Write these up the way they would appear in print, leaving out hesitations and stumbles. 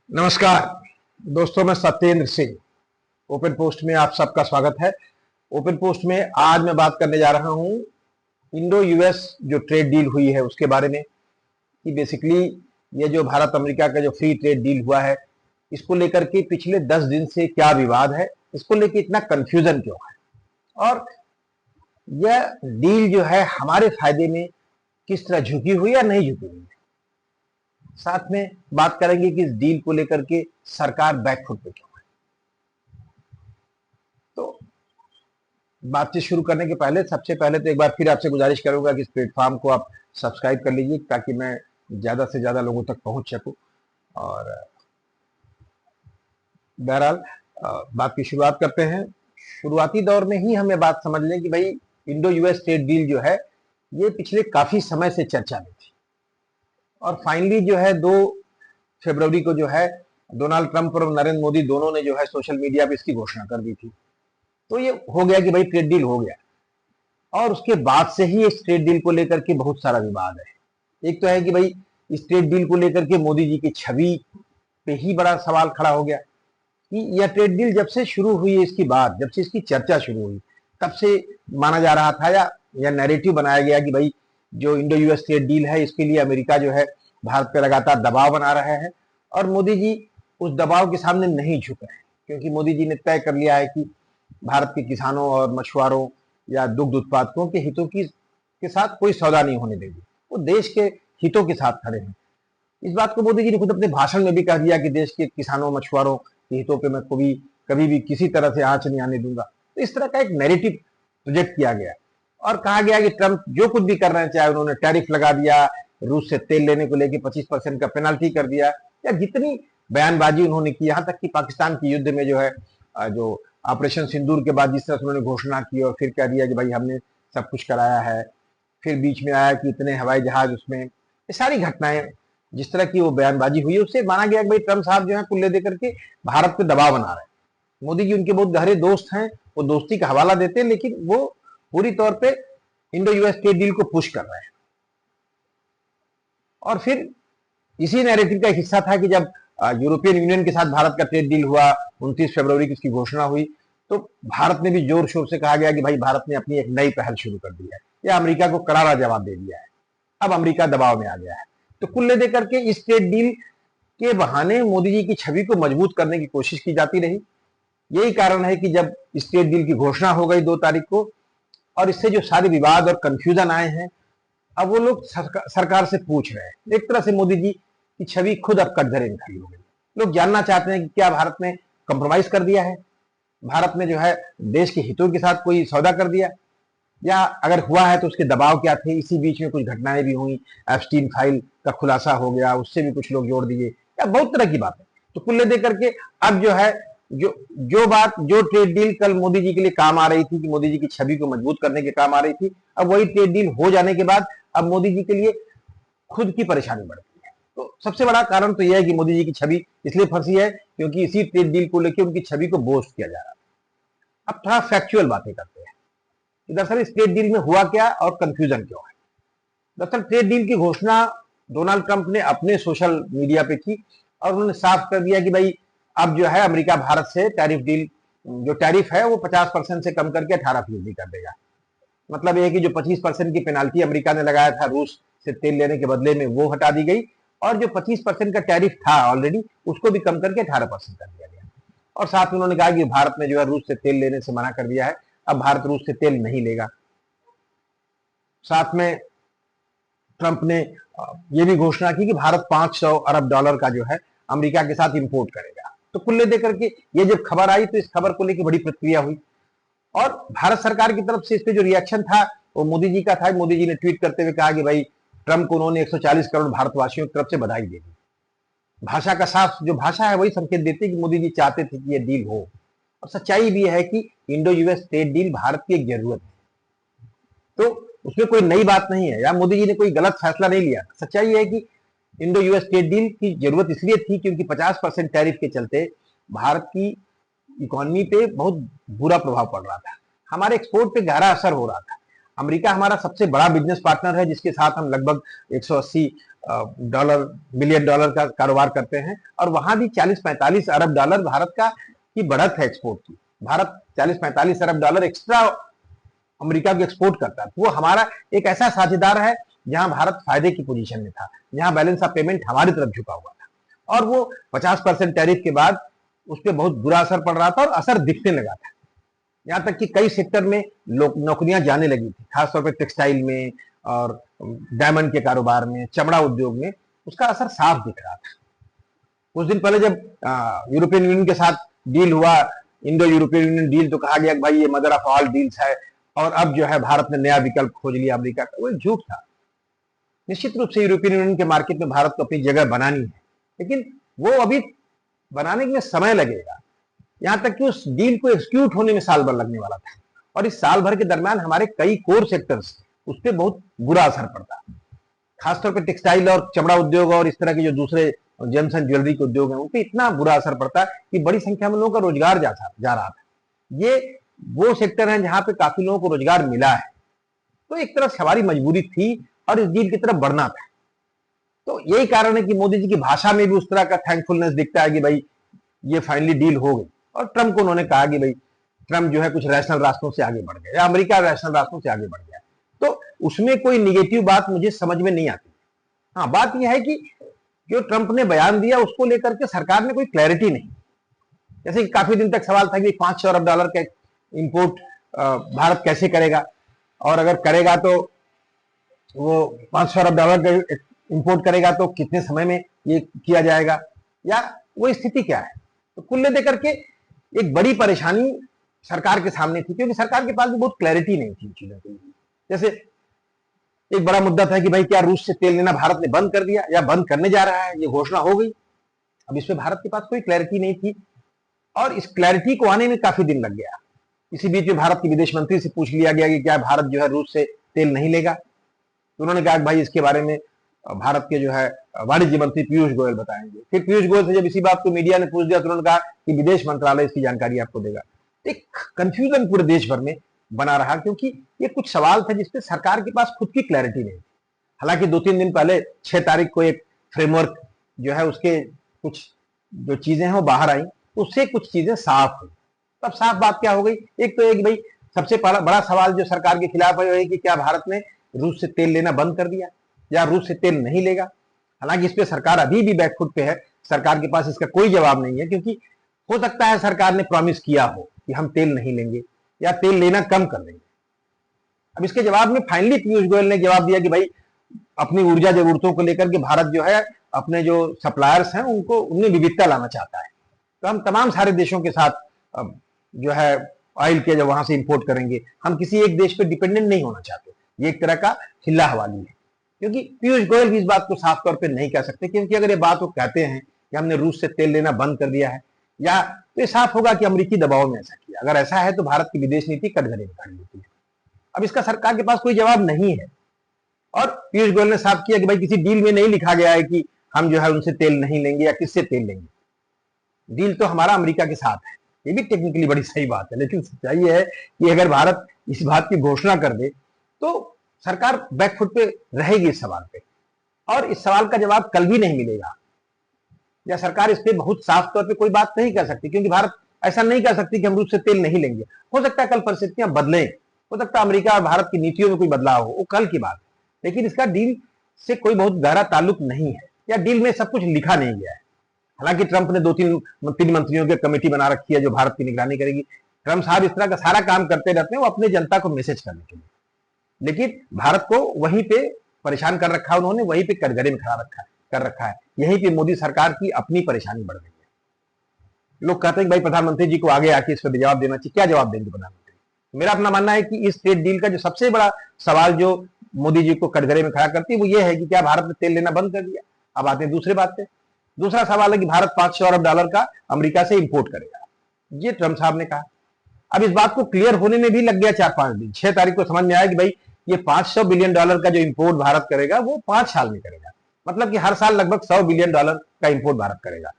नमस्कार दोस्तों, मैं सत्येंद्र सिंह। ओपन पोस्ट में आप सबका स्वागत है। ओपन पोस्ट में आज मैं बात करने जा रहा हूं इंडो यूएस जो ट्रेड डील हुई है उसके बारे में, कि बेसिकली ये जो भारत अमेरिका का जो फ्री ट्रेड डील हुआ है, इसको लेकर के पिछले 10 दिन से क्या विवाद है, इसको लेकर इतना कंफ्यूजन क्यों है, और यह डील जो है हमारे फायदे में किस तरह झुकी हुई या नहीं झुकी हुई है। साथ में बात करेंगे कि इस डील को लेकर के सरकार बैकफुट पे क्यों है। तो बातचीत शुरू करने के पहले सबसे पहले तो एक बार फिर आपसे गुजारिश करूंगा कि इस प्लेटफॉर्म को आप सब्सक्राइब कर लीजिए ताकि मैं ज्यादा से ज्यादा लोगों तक पहुंच सकूं। और बहरहाल बात की शुरुआत करते हैं। शुरुआती दौर में ही हमें बात समझ लें कि भाई इंडो यूएस ट्रेड डील जो है ये पिछले काफी समय से चर्चा में थी, और फाइनली जो है 2 फरवरी को जो है डोनाल्ड ट्रंप और नरेंद्र मोदी दोनों ने जो है सोशल मीडिया पे इसकी घोषणा कर दी थी। तो ये हो गया कि भाई ट्रेड डील हो गया, और उसके बाद से ही इस ट्रेड डील को लेकर के बहुत सारा विवाद है। एक तो है कि भाई इस ट्रेड डील को लेकर के मोदी जी की छवि पे ही बड़ा सवाल खड़ा हो गया कि यह ट्रेड डील जब से शुरू हुई है, इसकी बात जब से इसकी चर्चा शुरू हुई तब से माना जा रहा था या नैरेटिव बनाया गया कि भाई जो इंडो यूएस ट्रेड डील है इसके लिए अमेरिका जो है भारत पर लगातार दबाव बना रहा है, और मोदी जी उस दबाव के सामने नहीं झुक रहे हैं, क्योंकि मोदी जी ने तय कर लिया है कि भारत के किसानों और मछुआरों या दुग्ध उत्पादकों के हितों के साथ कोई सौदा नहीं होने देंगे। वो देश के हितों के साथ खड़े हैं। इस बात को मोदी जी ने खुद अपने भाषण में भी कह दिया कि देश के किसानों मछुआरों के हितों पे मैं कभी भी किसी तरह से आंच नहीं आने दूंगा। तो इस तरह का एक नैरेटिव प्रोजेक्ट किया गया और कहा गया कि ट्रंप जो कुछ भी कर रहे हैं, चाहे उन्होंने टैरिफ लगा दिया, रूस से तेल लेने को लेकर 25% का पेनल्टी कर दिया, या जितनी बयानबाजी उन्होंने की, यहाँ तक कि पाकिस्तान के युद्ध में जो है जो ऑपरेशन सिंदूर के बाद जिस तरह से उन्होंने घोषणा की और फिर कह दिया कि भाई हमने सब कुछ कराया है, फिर बीच में आया कि इतने हवाई जहाज उसमें, ये सारी घटनाएं जिस तरह की वो बयानबाजी हुई उससे माना गया कि भाई ट्रंप साहब जो है कुल्ले दे करके भारत पे दबाव बना रहे हैं। मोदी जी उनके बहुत गहरे दोस्त हैं, वो दोस्ती का हवाला देते हैं, लेकिन वो पूरी तौर पे इंडो यूएस ट्रेड डील को पुश कर रहे हैं। और फिर इसी नैरेटिव का एक हिस्सा था कि जब यूरोपियन यूनियन के साथ भारत का ट्रेड डील हुआ, 29 फरवरी की इसकी घोषणा हुई, तो भारत ने भी जोर शोर से कहा गया कि भाई भारत ने अपनी एक नई पहल शुरू कर दी है, या अमेरिका को करारा जवाब दे दिया है, अब अमेरिका दबाव में आ गया है। तो कुल दे करके इस ट्रेड डील के बहाने मोदी जी की छवि को मजबूत करने की कोशिश की जाती रही। यही कारण है कि जब इस ट्रेड डील की घोषणा हो गई 2 तारीख को, और इससे जो सारे विवाद और कंफ्यूजन आए हैं, अब वो लोग सरकार से पूछ रहे हैं। एक तरह से मोदी जी की छवि खुद अब कटघरे में खड़ी हो गई। लोग जानना चाहते हैं कि क्या भारत ने कंप्रोमाइज कर दिया है, भारत ने जो है देश के हितों के साथ कोई सौदा कर दिया, या अगर हुआ है तो उसके दबाव क्या थे। इसी बीच में कुछ घटनाएं भी हुई, एप्स्टीन फाइल का खुलासा हो गया, उससे भी कुछ लोग जोड़ दिए, या बहुत तरह की बातें। तो कुल दे करके अब जो है जो ट्रेड डील कल मोदी जी के लिए काम आ रही थी, कि मोदी जी की छवि को मजबूत करने के काम आ रही थी, अब वही ट्रेड डील हो जाने के बाद अब मोदी जी के लिए खुद की परेशानी बढ़ गई है। तो सबसे बड़ा कारण तो यह है कि मोदी जी की छवि इसलिए फंसी है क्योंकि इसी ट्रेड डील को लेकर उनकी छवि को बोस्ट किया जा रहा है। अब थोड़ा फैक्चुअल बातें करते हैं कि दरअसल इस ट्रेड डील में हुआ क्या और कंफ्यूजन क्यों है। दरअसल ट्रेड डील की घोषणा डोनाल्ड ट्रंप ने अपने सोशल मीडिया पे की, और उन्होंने साफ कर दिया कि भाई अब जो है अमेरिका भारत से टैरिफ डील, जो टैरिफ है वो 50% से कम करके 18% कर देगा। मतलब यह कि जो 25% की पेनाल्टी अमेरिका ने लगाया था रूस से तेल लेने के बदले में, वो हटा दी गई, और जो 25% का टैरिफ था ऑलरेडी उसको भी कम करके 18% कर दिया गया। और साथ में उन्होंने कहा कि भारत ने जो है रूस से तेल लेने से मना कर दिया है, अब भारत रूस से तेल नहीं लेगा। साथ में ट्रंप ने यह भी घोषणा की कि भारत $500 अरब का जो है अमेरिका के साथ इंपोर्ट करेगा। तो कुल दे करके ये जब खबर आई तो इस खबर को लेकर बड़ी प्रतिक्रिया हुई, और भारत सरकार की तरफ से इस पे जो रिएक्शन था वो मोदी जी का था। मोदी जी ने ट्वीट करते हुए कहा कि भाई ट्रंप को उन्होंने 140 करोड़ भारतवासियों की तरफ से बधाई दे दी। भाषा का साफ जो भाषा है वही संकेत देती है कि मोदी जी चाहते थे कि ये डील हो, और सच्चाई भी है कि Indo US trade deal Bharat की एक जरूरत है। तो उसमें कोई नई बात नहीं है, या मोदी जी ने कोई गलत फैसला नहीं लिया। सच्चाई है कि इंडो यूएस ट्रेड डील की जरूरत इसलिए थी क्योंकि 50% टैरिफ के चलते भारत की इकोनॉमी पे बहुत बुरा प्रभाव पड़ रहा था, हमारे एक्सपोर्ट पे गहरा असर हो रहा था। अमेरिका हमारा सबसे बड़ा बिजनेस पार्टनर है, जिसके साथ हम लगभग 180 डॉलर बिलियन डॉलर का कारोबार करते हैं, और वहां भी 40-45 अरब डॉलर भारत का की बढ़त है एक्सपोर्ट की। भारत 40-45 अरब डॉलर एक्स्ट्रा अमेरिका को एक्सपोर्ट करता है। वो हमारा एक ऐसा साझेदार है जहां भारत फायदे की पोजीशन में था, जहां बैलेंस ऑफ पेमेंट हमारी तरफ झुका हुआ था, और वो 50% टैरिफ के बाद उस पर बहुत बुरा असर पड़ रहा था और असर दिखने लगा था। यहां तक कि कई सेक्टर में नौकरियां जाने लगी थी, खासतौर पर टेक्सटाइल में और डायमंड के कारोबार में, चमड़ा उद्योग में उसका असर साफ दिख रहा था। कुछ दिन पहले जब यूरोपियन यूनियन के साथ डील हुआ, इंडो यूरोपियन यूनियन डील, तो कहा गया कि भाई ये मदर ऑफ ऑल डील्स है, और अब जो है भारत ने नया विकल्प खोज लिया अमेरिका का। वो झूठ था। निश्चित रूप से यूरोपियन यूनियन के मार्केट में भारत को अपनी जगह बनानी है, लेकिन वो अभी बनाने में समय लगेगा। यहां तक कि उस डील को एग्जीक्यूट होने में साल भर लगने वाला था, और इस साल भर के दरमियान हमारे कई कोर सेक्टर्स उस पर बहुत बुरा असर पड़ता, खासतौर पर टेक्सटाइल और चमड़ा उद्योग और इस तरह के जो दूसरे जेम्स एंड ज्वेलरी के उद्योग हैं, उन पर इतना बुरा असर पड़ता कि बड़ी संख्या में लोगों का रोजगार जा रहा था। ये वो सेक्टर हैं जहां पे काफी लोगों को रोजगार मिला है। तो एक तरफ हमारी मजबूरी थी और इस डील की तरफ बढ़ना था। तो यही कारण है कि मोदी जी की भाषा में भी उस तरह का थैंकफुलनेस दिखता है कि भाई ये फाइनली डील हो गई। और ट्रंप को उन्होंने कहा कि भाई ट्रंप जो है कुछ रैशनल रास्तों से आगे बढ़ गया, या अमेरिका रैशनल रास्तों से आगे बढ़ गया। तो उसमें कोई निगेटिव बात मुझे समझ में नहीं आती। हाँ, बात यह है कि जो ट्रंप ने बयान दिया उसको लेकर के सरकार ने कोई क्लैरिटी नहीं। जैसे कि काफी दिन तक सवाल था कि 500 अरब डॉलर का इंपोर्ट भारत कैसे करेगा, और अगर करेगा तो वो 500 अरब डॉलर का इंपोर्ट करेगा तो कितने समय में ये किया जाएगा, या वो स्थिति क्या है। तो कुल देकर के एक बड़ी परेशानी सरकार के सामने थी, क्योंकि सरकार के पास भी बहुत क्लैरिटी नहीं थी चीजों के लिए। जैसे एक बड़ा मुद्दा था कि भाई क्या रूस से तेल लेना भारत ने बंद कर दिया या बंद करने जा रहा है, ये घोषणा हो गई। अब इस पे भारत के पास कोई क्लैरिटी नहीं थी, और इस क्लैरिटी को आने में काफी दिन लग गया। इसी बीच में भारत के विदेश मंत्री से पूछ लिया गया कि क्या भारत जो है रूस से तेल नहीं लेगा। तो उन्होंने कहा कि भाई इसके बारे में भारत के जो है वाणिज्य मंत्री पीयूष गोयल बताएंगे। फिर पीयूष गोयल से जब इसी बात को मीडिया ने पूछ दिया तो उन्होंने कहा कि विदेश मंत्रालय इसकी जानकारी आपको देगा। एक कंफ्यूजन पूरे देश भर में बना रहा, क्योंकि ये कुछ सवाल थे जिसपे सरकार के पास खुद की क्लैरिटी नहीं थी। हालांकि 2-3 दिन पहले 6 तारीख को एक फ्रेमवर्क जो है उसके कुछ जो चीजें हैं वो बाहर आई, उससे कुछ चीजें साफ हुई। तब साफ बात क्या हो गई, एक तो एक भाई सबसे बड़ा सवाल जो सरकार के खिलाफ है कि क्या भारत ने रूस से तेल लेना बंद कर दिया या रूस से तेल नहीं लेगा। हालांकि इस पे सरकार अभी भी बैकफुट पे है, सरकार के पास इसका कोई जवाब नहीं है, क्योंकि हो सकता है सरकार ने प्रॉमिस किया हो कि हम तेल नहीं लेंगे या तेल लेना कम कर देंगे। अब इसके जवाब में फाइनली पीयूष गोयल ने जवाब दिया कि भाई अपनी ऊर्जा जरूरतों को लेकर के भारत जो है अपने जो सप्लायर्स हैं उनमें विविधता लाना चाहता है। तो हम तमाम सारे देशों के साथ जो है ऑयल के जब वहां से इंपोर्ट करेंगे, हम किसी एक देश पे डिपेंडेंट नहीं होना चाहते। ये एक तरह का हिल्ला हवाली है, क्योंकि पीयूष गोयल भी इस बात को साफ तौर पे नहीं कह सकते, क्योंकि अगर ये बात वो कहते हैं कि हमने रूस से तेल लेना बंद कर दिया है, या तो ये साफ होगा कि अमेरिकी दबाव में ऐसा किया। अगर ऐसा है तो भारत की विदेश नीति कटघरे में खड़ी होती है। अब इसका सरकार के पास कोई जवाब नहीं है, और पीयूष गोयल ने साफ किया कि भाई किसी डील में नहीं लिखा गया है कि हम जो है उनसे तेल नहीं लेंगे या किससे तेल लेंगे। डील तो हमारा अमेरिका के साथ है। ये भी टेक्निकली बड़ी सही बात है, लेकिन सच्चाई है कि अगर भारत इस बात की घोषणा कर दे तो सरकार बैकफुट पे रहेगी इस सवाल पे, और इस सवाल का जवाब कल भी नहीं मिलेगा, या सरकार इस पे बहुत साफ तौर पे कोई बात नहीं कर सकती, क्योंकि भारत ऐसा नहीं कर सकती कि हम रूस से तेल नहीं लेंगे। हो सकता है कल परिस्थितियां बदलें, हो सकता है अमेरिका और भारत की नीतियों में कोई बदलाव हो, वो कल की बात है, लेकिन इसका डील से कोई बहुत गहरा ताल्लुक नहीं है, या डील में सब कुछ लिखा नहीं गया है। हालांकि ट्रंप ने 2-3 मंत्रियों की कमेटी बना रखी है जो भारत की निगरानी करेगी। ट्रंप साहब इस तरह का सारा काम करते रहते हैं, वो अपने जनता को मैसेज करने के लिए, लेकिन भारत को वहीं पे परेशान कर रखा है उन्होंने, वहीं पे कटघरे में खड़ा कर रखा है। यहीं पे मोदी सरकार की अपनी परेशानी बढ़ गई है। लोग कहते हैं कि भाई प्रधानमंत्री जी को आगे आके इस पर जवाब देना चाहिए। क्या जवाब देंगे प्रधानमंत्री? मेरा अपना मानना है कि इस ट्रेड डील का जो सबसे बड़ा सवाल जो मोदी जी को कटघरे में खड़ा करती है वो ये है कि क्या भारत ने तेल लेना बंद कर दिया। अब आते हैं दूसरे बात पे। दूसरा सवाल है कि भारत 500 अरब डॉलर का अमेरिका से इंपोर्ट करेगा, ये ट्रंप साहब ने कहा। अब इस बात को क्लियर होने में भी लग गया 4-5 दिन। 6 तारीख को समझ में आया कि भाई ये 500 बिलियन डॉलर का जो इंपोर्ट भारत करेगा वो 5 साल में करेगा, मतलब कि हर साल लगभग 100 बिलियन डॉलर का इंपोर्ट भारत करेगा।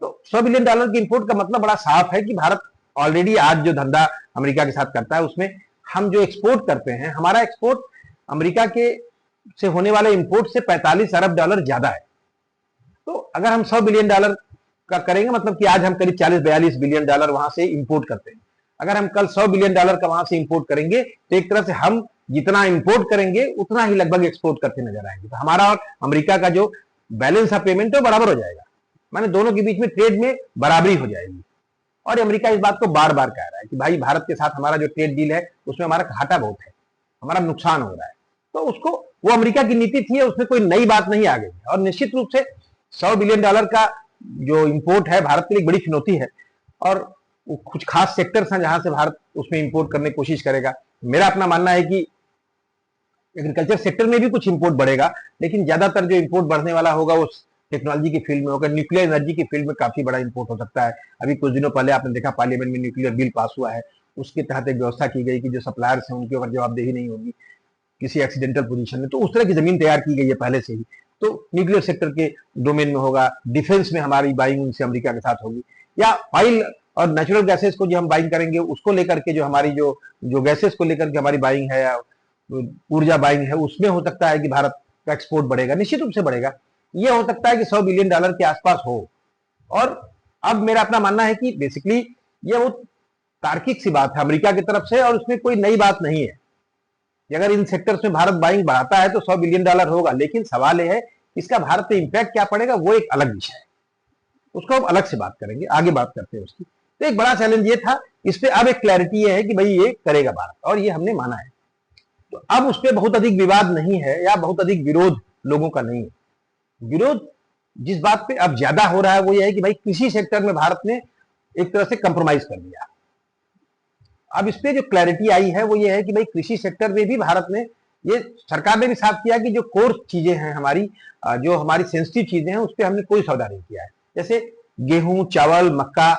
तो 100 बिलियन डॉलर के इंपोर्ट का मतलब बड़ा साफ है कि भारत ऑलरेडी आज जो धंधा अमेरिका के साथ करता है उसमें हम जो एक्सपोर्ट करते हैं, हमारा एक्सपोर्ट अमेरिका के से होने वाले इंपोर्ट से 45 अरब डॉलर ज्यादा है। तो अगर हम 100 बिलियन डॉलर का करेंगे, मतलब कि आज हम करीब 40-42 बिलियन डॉलर वहां से इंपोर्ट करते हैं। अगर हम कल 100 बिलियन डॉलर का वहां से इंपोर्ट करेंगे तो एक तरह से हम जितना इंपोर्ट करेंगे उतना ही लगभग एक्सपोर्ट करते नजर आएंगे। तो हमारा और अमेरिका का जो बैलेंस ऑफ पेमेंट है बराबर हो जाएगा, माने दोनों के बीच में ट्रेड में बराबरी हो जाएगी। और अमेरिका इस बात को बार बार कह रहा है कि भाई भारत के साथ हमारा जो ट्रेड डील है उसमें हमारा घाटा बहुत है, हमारा नुकसान हो रहा है। तो उसको, वो अमेरिका की नीति थी, उसमें कोई नई बात नहीं आ गई। और निश्चित रूप से 100 बिलियन डॉलर का जो इंपोर्ट है भारत के लिए एक बड़ी चुनौती है, और कुछ खास सेक्टर्स हैं जहां से भारत उसमें इंपोर्ट करने की कोशिश करेगा। मेरा अपना मानना है कि एग्रीकल्चर सेक्टर में भी कुछ इंपोर्ट बढ़ेगा, लेकिन ज्यादातर जो इंपोर्ट बढ़ने वाला होगा उस टेक्नोलॉजी की फील्ड में होगा। न्यूक्लियर एनर्जी की फील्ड में काफी बड़ा इंपोर्ट हो सकता है। अभी कुछ दिनों पहले आपने देखा पार्लियामेंट में न्यूक्लियर बिल पास हुआ है, उसके तहत एक व्यवस्था की गई कि जो सप्लायर्स हैं उनके ऊपर जवाबदेही नहीं होगी किसी एक्सीडेंटल पोजीशन में। तो उस तरह की जमीन तैयार की गई है पहले से ही। तो न्यूक्लियर सेक्टर के डोमेन में होगा, डिफेंस में हमारी बाइंग उनसे अमेरिका के साथ होगी, या ऑयल और नेचुरल गैसेस को जो हम बाइंग करेंगे उसको लेकर के, जो हमारी जो गैसेस को लेकर के हमारी बाइंग है या ऊर्जा बाइंग है, उसमें हो सकता है कि भारत का एक्सपोर्ट बढ़ेगा, निश्चित रूप से बढ़ेगा। यह हो सकता है कि 100 बिलियन डॉलर के आसपास हो। और अब मेरा अपना मानना है कि बेसिकली यह वो तार्किक सी बात है अमेरिका की तरफ से, और उसमें कोई नई बात नहीं है। अगर इन सेक्टर्स में भारत बाइंग बढ़ाता है तो 100 बिलियन डॉलर होगा, लेकिन सवाल यह है इसका भारत पे इंपैक्ट क्या पड़ेगा, वो एक अलग विषय है, उसको हम अलग से बात करेंगे, आगे बात करते हैं उसकी। तो एक बड़ा चैलेंज ये था, इस पे अब एक क्लैरिटी ये है कि भाई ये करेगा भारत, और ये हमने माना है। तो अब उस पर बहुत अधिक विवाद नहीं है या बहुत अधिक विरोध लोगों का नहीं है। विरोध जिस बात पे अब ज्यादा हो रहा है वो ये है कि भाई कृषि सेक्टर में भारत ने एक तरह से कंप्रोमाइज कर दिया। अब इस पे जो क्लैरिटी आई है वो ये है कि भाई कृषि सेक्टर में भी भारत ने, ये सरकार ने भी साफ किया कि जो कोर चीजें हैं हमारी, जो हमारी सेंसिटिव चीजें हैं उस पर हमने कोई सौदा नहीं किया है। जैसे गेहूं, चावल, मक्का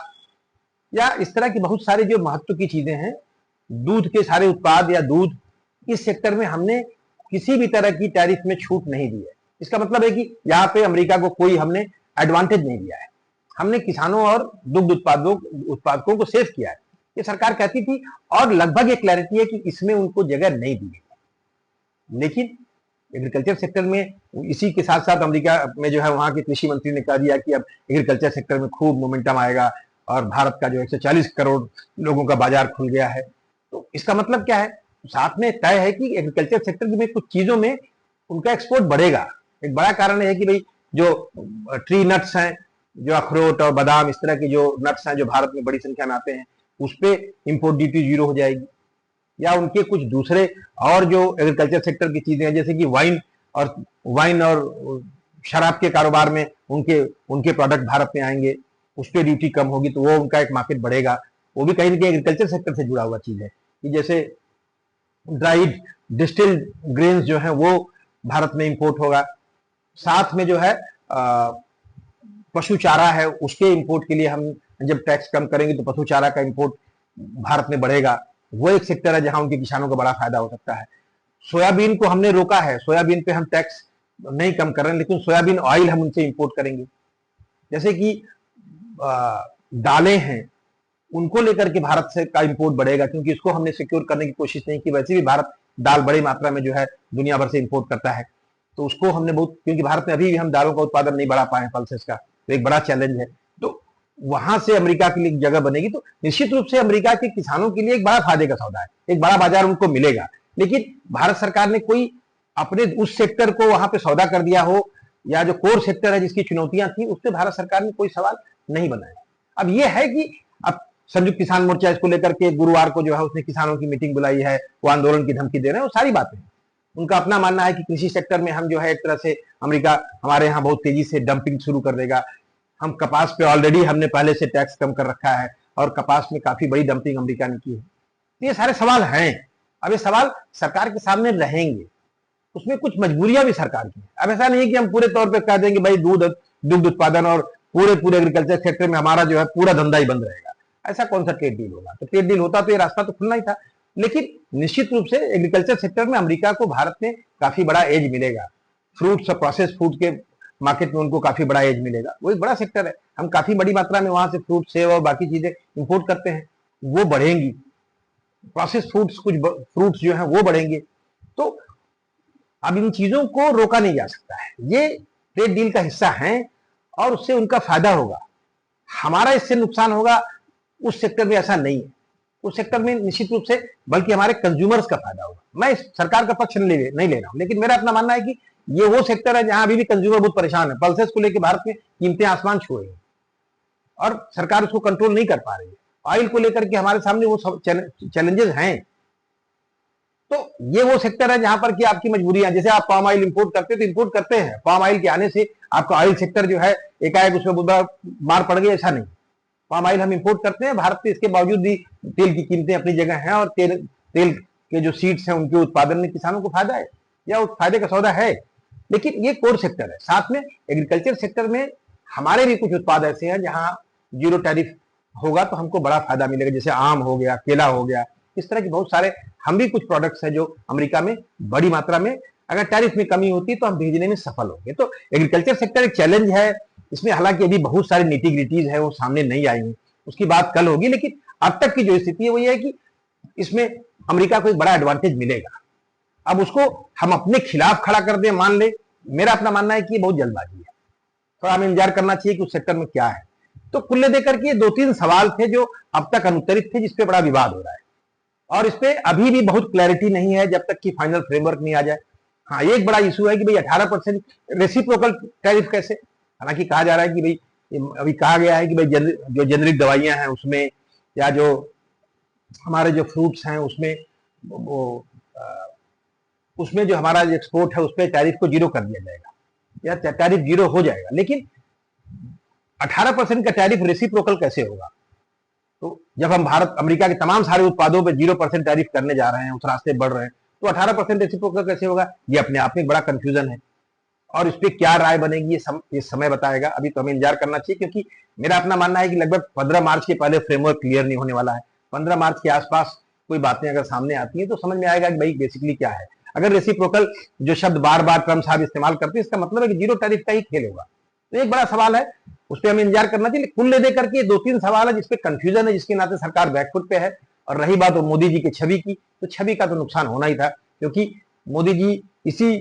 या इस तरह की बहुत सारी जो महत्व की चीजें हैं, दूध के सारे उत्पाद या दूध, इस सेक्टर में हमने किसी भी तरह की टैरिफ में छूट नहीं दी है। इसका मतलब है कि यहाँ पे अमेरिका को कोई हमने एडवांटेज नहीं दिया है। हमने किसानों और दुग्ध उत्पादकों को सेव किया है, ये सरकार कहती थी। और लगभग ये क्लैरिटी है कि इसमें उनको जगह नहीं दी गई। लेकिन एग्रीकल्चर सेक्टर में इसी के साथ साथ अमेरिका में जो है वहां के कृषि मंत्री ने कह दिया कि अब एग्रीकल्चर सेक्टर में खूब मोमेंटम आएगा और भारत का जो 140 करोड़ लोगों का बाजार खुल गया है। तो इसका मतलब क्या है, साथ में तय है कि एग्रीकल्चर सेक्टर में कुछ चीजों में उनका एक्सपोर्ट बढ़ेगा। एक बड़ा कारण है कि भाई जो ट्री नट्स हैं, जो अखरोट और बादाम, इस तरह के जो नट्स हैं जो भारत में बड़ी संख्या में आते हैं, उस पर इंपोर्ट ड्यूटी 0 हो जाएगी। या उनके कुछ दूसरे और जो एग्रीकल्चर सेक्टर की चीजें हैं, जैसे कि वाइन और शराब के कारोबार में उनके प्रोडक्ट भारत में आएंगे, उस पर ड्यूटी कम होगी, तो वो उनका एक मार्केट बढ़ेगा। वो भी कहीं ना कहीं एग्रीकल्चर सेक्टर से जुड़ा हुआ चीज है कि जैसे ड्राइड डिस्टिल्ड ग्रेन्स जो है वो भारत में इंपोर्ट होगा। साथ में जो है पशु चारा है, उसके इंपोर्ट के लिए हम जब टैक्स कम करेंगे तो पशु चारा का इंपोर्ट भारत में बढ़ेगा। वो एक सेक्टर है जहां उनके किसानों को बड़ा फायदा हो सकता है। सोयाबीन को हमने रोका है, सोयाबीन पे हम टैक्स नहीं कम कर रहे हैं, लेकिन सोयाबीन ऑयल हम उनसे इंपोर्ट करेंगे। जैसे कि दालें हैं, उनको लेकर के भारत से का इंपोर्ट बढ़ेगा, क्योंकि इसको हमने सिक्योर करने की कोशिश नहीं की। वैसे भी भारत दाल बड़ी मात्रा में जो है दुनिया भर से इंपोर्ट करता है, तो उसको हमने बहुत, क्योंकि भारत में अभी भी हम दालों का उत्पादन नहीं बढ़ा पाए पल्सेस का, तो एक बड़ा चैलेंज है। तो वहां से अमेरिका के लिए जगह बनेगी, तो निश्चित रूप से अमेरिका के किसानों के लिए एक बड़ा फायदे का सौदा है, एक बड़ा बाजार उनको मिलेगा। लेकिन भारत सरकार ने कोई अपने उस सेक्टर को वहां पे सौदा कर दिया हो, या जो कोर सेक्टर है जिसकी चुनौतियां थी उस पर भारत सरकार ने कोई सवाल नहीं बनाया। अब यह है कि अब संयुक्त किसान मोर्चा इसको लेकर के गुरुवार को जो है उसने किसानों की मीटिंग बुलाई है, वो आंदोलन की धमकी दे रहे हैं, वो सारी बातें। उनका अपना मानना है कि कृषि सेक्टर में हम जो है एक तरह से अमेरिका हमारे यहाँ बहुत तेजी से डंपिंग शुरू कर देगा। हम कपास पे ऑलरेडी हमने पहले से टैक्स कम कर रखा है, और कपास में काफी बड़ी डंपिंग अमेरिका ने की है। तो ये सारे सवाल हैं। अब ये सवाल सरकार के सामने रहेंगे, उसमें कुछ मजबूरियां भी सरकार की है। अब ऐसा नहीं है कि हम पूरे तौर पे कह देंगे भाई दुग्ध उत्पादन और पूरे एग्रीकल्चर सेक्टर में हमारा जो है पूरा धंधा ही बंद रहेगा। ऐसा कौन सा ट्रेड डील होगा? तो ट्रेड डील होता तो ये रास्ता तो खुलना ही था। लेकिन निश्चित रूप से एग्रीकल्चर सेक्टर में अमेरिका को भारत में काफी बड़ा एज मिलेगा। फ्रूट्स और प्रोसेस फूड के मार्केट में उनको काफी बड़ा एज मिलेगा। वो एक बड़ा सेक्टर है, हम काफी बड़ी मात्रा में वहां से फ्रूट, सेव और बाकी चीजें इंपोर्ट करते हैं, वो बढ़ेंगी। प्रोसेस फूड्स, कुछ फ्रूट्स जो हैं वो बढ़ेंगे। तो अब इन चीजों को रोका नहीं जा सकता है, ये ट्रेड डील का हिस्सा है और उससे उनका फायदा होगा। हमारा इससे नुकसान होगा उस सेक्टर में ऐसा नहीं है। उस सेक्टर में निश्चित रूप से बल्कि हमारे कंज्यूमर्स का फायदा होगा। मैं इस सरकार का पक्ष नहीं ले रहा हूं, लेकिन मेरा अपना मानना है कि ये वो सेक्टर है जहां अभी भी कंज्यूमर बहुत परेशान है। पल्सेस को लेकर भारत में कीमतें आसमान छू रही हैं और सरकार उसको कंट्रोल नहीं कर पा रही है। ऑयल को लेकर के हमारे सामने वो चैलेंजेस हैं। तो ये वो सेक्टर है जहां पर कि आपकी मजबूरियां, जैसे आप पाम ऑयल इंपोर्ट करते हैं तो इंपोर्ट करते हैं, पाम ऑयल के आने से आपका ऑयल सेक्टर जो है एकाएक उसमें मार पड़ गई, ऐसा नहीं। पाम ऑयल हम इंपोर्ट करते हैं भारत से, इसके बावजूद भी तेल की कीमतें अपनी जगह हैं और तेल के जो सीड्स हैं उनके उत्पादन में किसानों को फायदा है या उस फायदे का सौदा है। लेकिन ये कोर सेक्टर है। साथ में एग्रीकल्चर सेक्टर में हमारे भी कुछ उत्पाद ऐसे हैं जहां जीरो टैरिफ होगा तो हमको बड़ा फायदा मिलेगा, जैसे आम हो गया, केला हो गया, इस तरह के बहुत सारे हम भी कुछ प्रोडक्ट्स हैं जो अमेरिका में बड़ी मात्रा में अगर टैरिफ में कमी होती तो हम भेजने में सफल होंगे। तो एग्रीकल्चर सेक्टर एक चैलेंज है, इसमें हालांकि अभी बहुत सारी निटी ग्रिटीज है वो सामने नहीं आई हैं, उसकी बात कल होगी। लेकिन अब तक की जो स्थिति है वो ये है कि इसमें अमेरिका को एक बड़ा एडवांटेज मिलेगा। अब उसको हम अपने खिलाफ खड़ा कर दें, मान ले, मेरा अपना मानना है कि ये बहुत जल्दबाजी है। थोड़ा हमें इंतजार करना चाहिए कि उस सेक्टर में क्या है। तो कुल देकर के 2-3 सवाल थे जो अब तक अनुत्तरित थे, जिसपे बड़ा विवाद हो रहा है और इसपे अभी भी बहुत क्लैरिटी नहीं है जब तक कि फाइनल फ्रेमवर्क नहीं आ जाए। हाँ, एक बड़ा इशू है कि भाई 18% रेसिप्रोकल टैरिफ कैसे। हालांकि कहा जा रहा है कि भाई अभी कहा गया है कि भाई जो जेनरिक दवाइयां हैं उसमें या जो हमारे जो फ्रूट्स हैं उसमें वो उसमें जो हमारा एक्सपोर्ट है उस पर टैरिफ को जीरो कर दिया जाएगा या टैरिफ जीरो हो जाएगा। लेकिन 18% का टैरिफ रेसिप्रोकल कैसे होगा? तो जब हम भारत अमेरिका के तमाम सारे उत्पादों पर 0% टैरिफ करने जा रहे हैं, उस रास्ते बढ़ रहे हैं, तो 18% रेसिप्रोकल कैसे होगा? ये अपने आप में एक बड़ा कंफ्यूजन है और इस पर क्या राय बनेगी ये समय बताएगा। अभी तो हमें इंतजार करना चाहिए, क्योंकि मेरा अपना मानना है कि लगभग 15 मार्च के पहले फ्रेमवर्क क्लियर नहीं होने वाला है। 15 मार्च के आसपास कोई बातें अगर सामने आती हैं तो समझ में आएगा कि भाई बेसिकली क्या है। अगर रेसिप्रोकल जो शब्द बार बार ट्रम्प साहब इस्तेमाल करते हैं, इसका मतलब है कि जीरो टैरिफ का ही खेल होगा। तो एक बड़ा सवाल है, उस पर हमें इंतजार करना चाहिए। कुल दे करके 2-3 सवाल है जिसपे कंफ्यूजन है, जिसके नाते सरकार बैकफुट पे है। और रही बात मोदी जी की छवि की, तो छवि का तो नुकसान होना ही था, क्योंकि मोदी जी इसी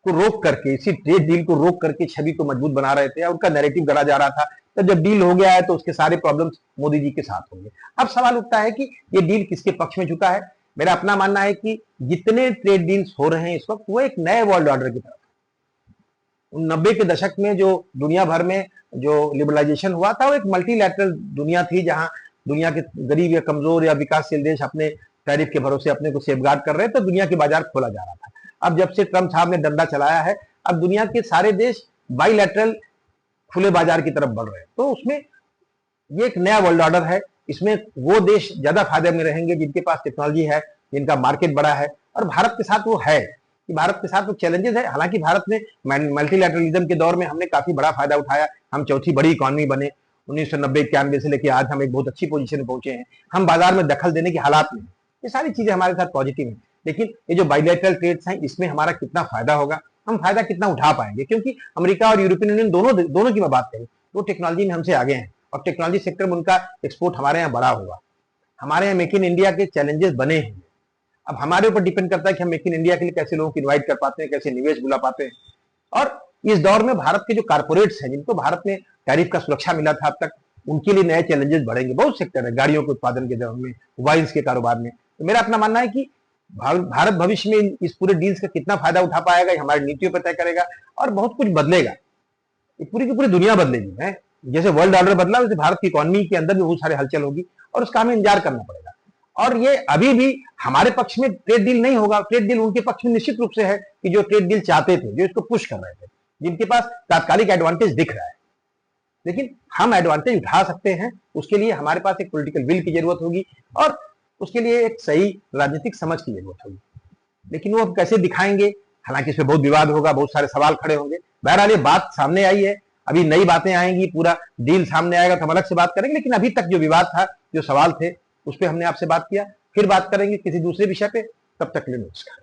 को रोक करके, इसी ट्रेड डील को रोक करके छवि को मजबूत बना रहे थे, उनका नैरेटिव गढ़ा जा रहा था। तो जब डील हो गया है तो उसके सारे प्रॉब्लम्स मोदी जी के साथ होंगे। अब सवाल उठता है कि ये डील किसके पक्ष में झुका है। मेरा अपना मानना है कि जितने ट्रेड डील्स हो रहे हैं इस वक्त, वो एक नए वर्ल्ड ऑर्डर की तरफ। 90 के दशक में जो दुनिया भर में जो लिबरलाइजेशन हुआ था, वो एक मल्टीलैटरल दुनिया थी, जहां दुनिया के गरीब या कमजोर या विकासशील देश अपने टैरिफ के भरोसे अपने को सेफगार्ड कर रहे थे, तो दुनिया के बाजार खोला जा रहा था। अब जब से ट्रम्प साहब ने डंडा चलाया है, अब दुनिया के सारे देश बाइलैटरल खुले बाजार की तरफ बढ़ रहे हैं। तो उसमें ये एक नया वर्ल्ड ऑर्डर है। इसमें वो देश ज्यादा फायदे में रहेंगे जिनके पास टेक्नोलॉजी है, जिनका मार्केट बड़ा है, और भारत के साथ वो है कि भारत के साथ वो चैलेंजेस है। हालांकि भारत ने मल्टीलैटरलिज्म के दौर में हमने काफी बड़ा फायदा उठाया, हम चौथी बड़ी इकॉनमी बने 1990-91 से लेकर आज हम एक बहुत अच्छी पोजीशन में पहुंचे हैं। हम बाजार में दखल देने के हालात में, ये सारी चीजें हमारे साथ पॉजिटिव हैं। लेकिन ये जो बाइलैटरल ट्रेड्स हैं, इसमें हमारा कितना फायदा होगा, हम फायदा कितना उठा पाएंगे, क्योंकि अमेरिका और यूरोपियन यूनियन दोनों की मैं बात करूं तो टेक्नोलॉजी में हमसे आगे हैं और टेक्नोलॉजी सेक्टर में उनका एक्सपोर्ट हमारे यहाँ बड़ा होगा। हमारे यहाँ मेक इन इंडिया के चैलेंजेस बने हैं। अब हमारे ऊपर डिपेंड करता है कि हम मेक इन इंडिया के लिए कैसे लोगों को इन्वाइट कर पाते हैं, कैसे निवेश बुला पाते हैं। और इस दौर में भारत के जो कारपोरेट्स हैं, जिनको भारत में टैरिफ का सुरक्षा मिला था अब तक, उनके लिए नए चैलेंजेस बढ़ेंगे। बहुत सेक्टर है, गाड़ियों के उत्पादन के दौर में, वाइन्स के कारोबार में। तो मेरा अपना मानना है कि भारत भविष्य में इस पूरे डील्स का कितना फायदा उठा पाएगा, ये हमारी नीतियों पर तय करेगा और बहुत कुछ बदलेगा। ये पूरी की पूरी दुनिया बदलेगी है। जैसे वर्ल्ड ऑर्डर बदला, वैसे भारत की इकोनॉमी के अंदर भी बहुत सारे हलचल होगी और उसका हमें इंतजार करना पड़ेगा। और ये अभी भी हमारे पक्ष में ट्रेड डील नहीं होगा, ट्रेड डील उनके पक्ष में निश्चित रूप से है कि जो ट्रेड डील चाहते थे, जो इसको पुश कर रहे थे, जिनके पास तात्कालिक एडवांटेज दिख रहा है। लेकिन हम एडवांटेज उठा सकते हैं, उसके लिए हमारे पास एक पॉलिटिकल विल की जरूरत होगी और उसके लिए एक सही राजनीतिक समझ की जरूरत होगी। लेकिन वो हम कैसे दिखाएंगे, हालांकि इसमें बहुत विवाद होगा, बहुत सारे सवाल खड़े होंगे। बहरहाल ये बात सामने आई है, अभी नई बातें आएंगी, पूरा डील सामने आएगा तो हम अलग से बात करेंगे। लेकिन अभी तक जो विवाद था, जो सवाल थे, उस पर हमने आपसे बात किया। फिर बात करेंगे किसी दूसरे विषय पे। तब तक के लिए नमस्कार।